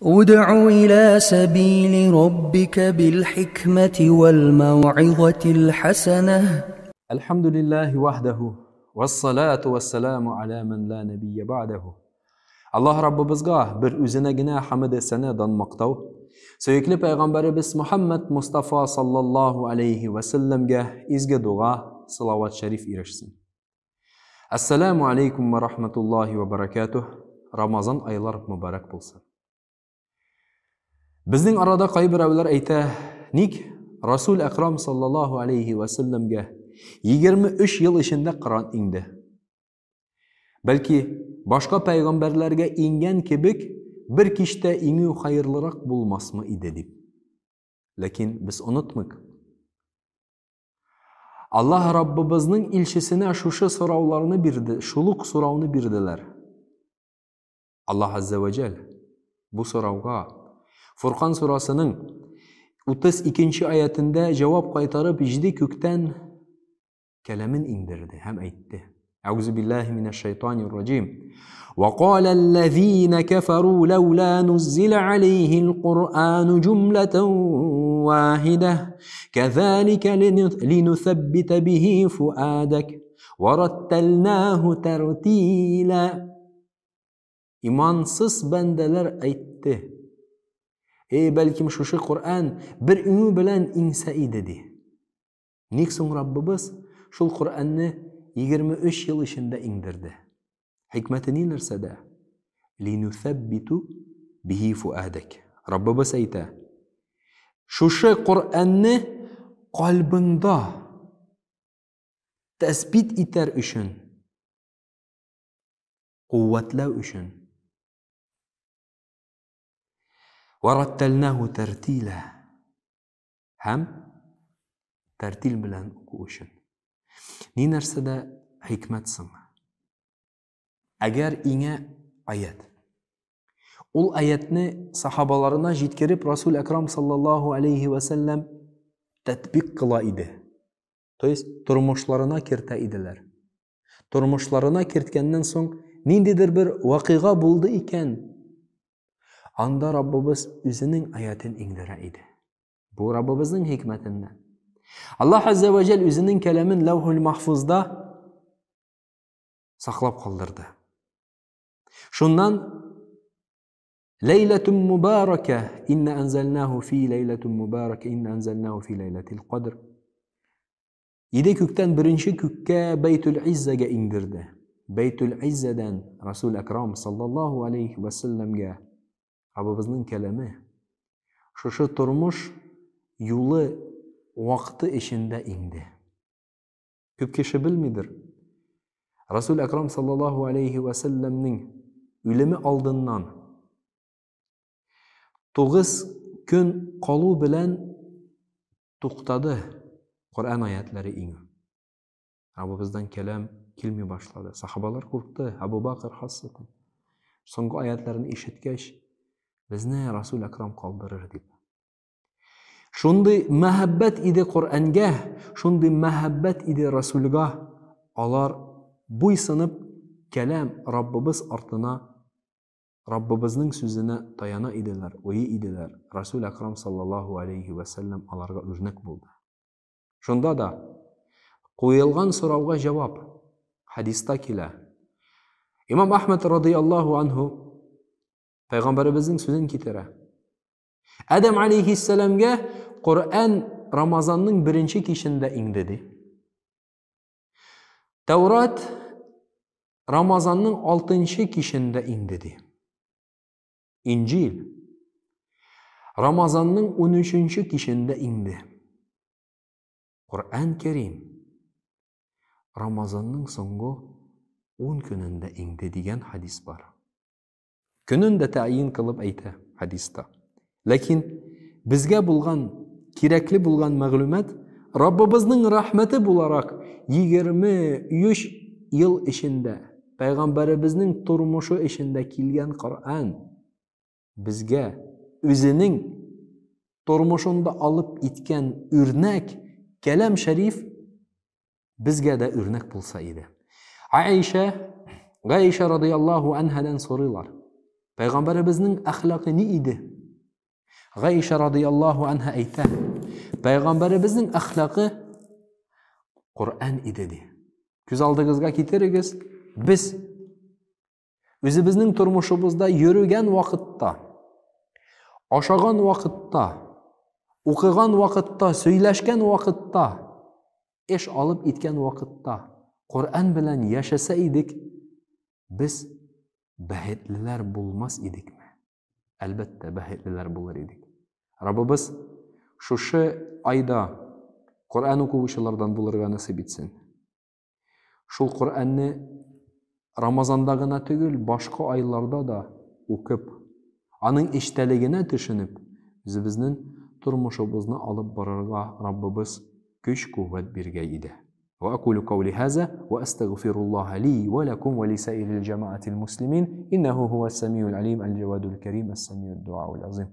ادع إلى سبيل ربك بالحكمة والموعظة الحسنة. الحمد لله وحده والصلاة والسلام على من لا نبي بعده. Allah Rabbimizga bir o'zinagina hamd sanadan maqtov. Söyükli Peygamberimiz Muhammed Mustafa sallallahu aleyhi ve sellemge izge dua, salavat şerif erişsin. Assalamu aleykum ve rahmetullahi ve berekatuh. Ramazan aylar mübarek bulsun. Bizning arada qaybiravlar ayta, nik Rasul Akram sallallahu aleyhi ve sellemge 23 yıl içinde Kur'an indi. Belki başka peygamberlerge ingen kebik bir kişide iniu hayırlırak bulmaz mı idedip. Lakin biz unutmak. Allah Rabbimizning ilçisine şuşu soravlarını birdi, şuluk soravını birdiler. Allah Azze ve Celle bu soravga Furqan surasının 32. ayetinde cevap qaytarıp icdi kökten kelamin indirdi, hem aytti. Euzu billahi mineşşeytanirracim. Ve qâlellezîne keferû levlâ nuzzile aleyhil Kur'ânu cümleten vâhideh kezâlike linuthebbite bihi fuâdek ve rattelnâhu tertîlâ. İmansız bendeler aytti. Belkim şuşu Kur'an bir ünü bilen insa dedi. Nik soň Rabbimiz şul Kur'an'ı 23 yıl içinde indirdi. Hikmeti nerede de? Linuthabbitu bihi fuadek. Rabbimiz ayta. Şuşu Kur'an'ı kalbinde tespit iter üçün, kuvvetlev üçün. وَرَتَّلْنَاهُ تَرْتِيلًا. Hem tertil bilen oku üçün. Ni nerse de hikmetsin. Eğer ine ayet. Ol ayetni sahabalarına jitkirip Resul Ekrem sallallahu aleyhi ve sellem tetbik kıla idi. Toyist turmuşlarına kirte idiler. Turmuşlarına kirtkenden son nindidir bir vakiga buldu iken anda Rabbimiz özünün ayetini indire idi. Bu Rabbimizin hikmetinden. Allah Azze ve Celle özünün kelamin levhul mahfuzda saklap kaldırdı. Şundan Leyletun mübareke inne enzelnahu fi leyletun mübareke inne enzelnahu fi leyletil kadr. Yedi kökten birinci kökke Beytül İzze'ge indirdi. Beytül İzze'den Resul Ekrem sallallahu aleyhi ve sellemge Rabbimizin kelami şuşu turmuş yolu vakti içinde indi. Köp kişi bilmidir. Resul Ekrem sallallahu aleyhi ve sellem'nin ölümü aldığından 9 gün kalı bilen toxtadı Kur'an ayetleri iniyor. Rabbimizden kelam kilmi başladı. Sahabalar korktu. Abu Bakr hasreten. Soňky ayetlerini işitgeç bizni Resul Ekrem kaldırır dip. Şunday muhabbet idi Kur'an'ga, şunday muhabbet idi Resul'ga. Alar buysınıp kelam Rabbimiz artına, Rabbimizning sözüne dayana idiler, oyu idiler. Resul Ekrem sallallahu aleyhi ve sellem alarga örnek buldu. Şunda da koyulgan soravga cevap hadista kile. İmam Ahmed radıyallahu anhu Peygamberimizin sözünü kitire. Adem aleyhisselamga Kur'an Ramazan'ın birinci kişinde indedi. Tevrat Ramazan'ın 6. kişinde indedi. İncil Ramazan'ın 13. kişinde indi. Kur'an-ı Kerim Ramazan'ın songu 10 gününde indi diyen hadis var. Gününde tayin kılıp ayta hadista. Lakin bizge bulgan, kirekli bulgan mağlumat Rabbimizning rahmeti bularak 23 yıl içinde Peygamberimizning turmuşu içinde kilgen Kur'an bizge özünün turmuşunda alıp itken örnek kelam şerif bizge de örnek bulsa idi. Ayşe radıyallahu anhadan sorular. Peygamberimizin ahlakı ne idi? Gayşe radıyallahu anha ayta. Peygamberimizin ahlakı Kur'an idi. Göz aldığınızga ketirigiz. Biz özümüzün turmuşumuzda yürügen vakitte, aşagan vakitte, okugan vakitte, söyleşken vakitte, iş alıp itken vakitte Kur'an bilen yaşasaydık, biz bahitliler bulmaz idik mi? Elbette bahitliler bulur idik. Rabbimiz şu ayda Kur'an okuvuşlardan bulurga nasip etsin. Şu Kur'an'ı Ramazanda gına tügül, başka aylarda da okup, anın işteligine düşünüp, bizning turmuşumuzni alıp bararga Rabbimiz güç kuvvet birgeydi. Ve aqulu qawli haza ve estağfirullah li ve lekum ve li sairil cemaatil muslimin innehu huves semiyul alim el cevadul kerim es semiyud duaul azim.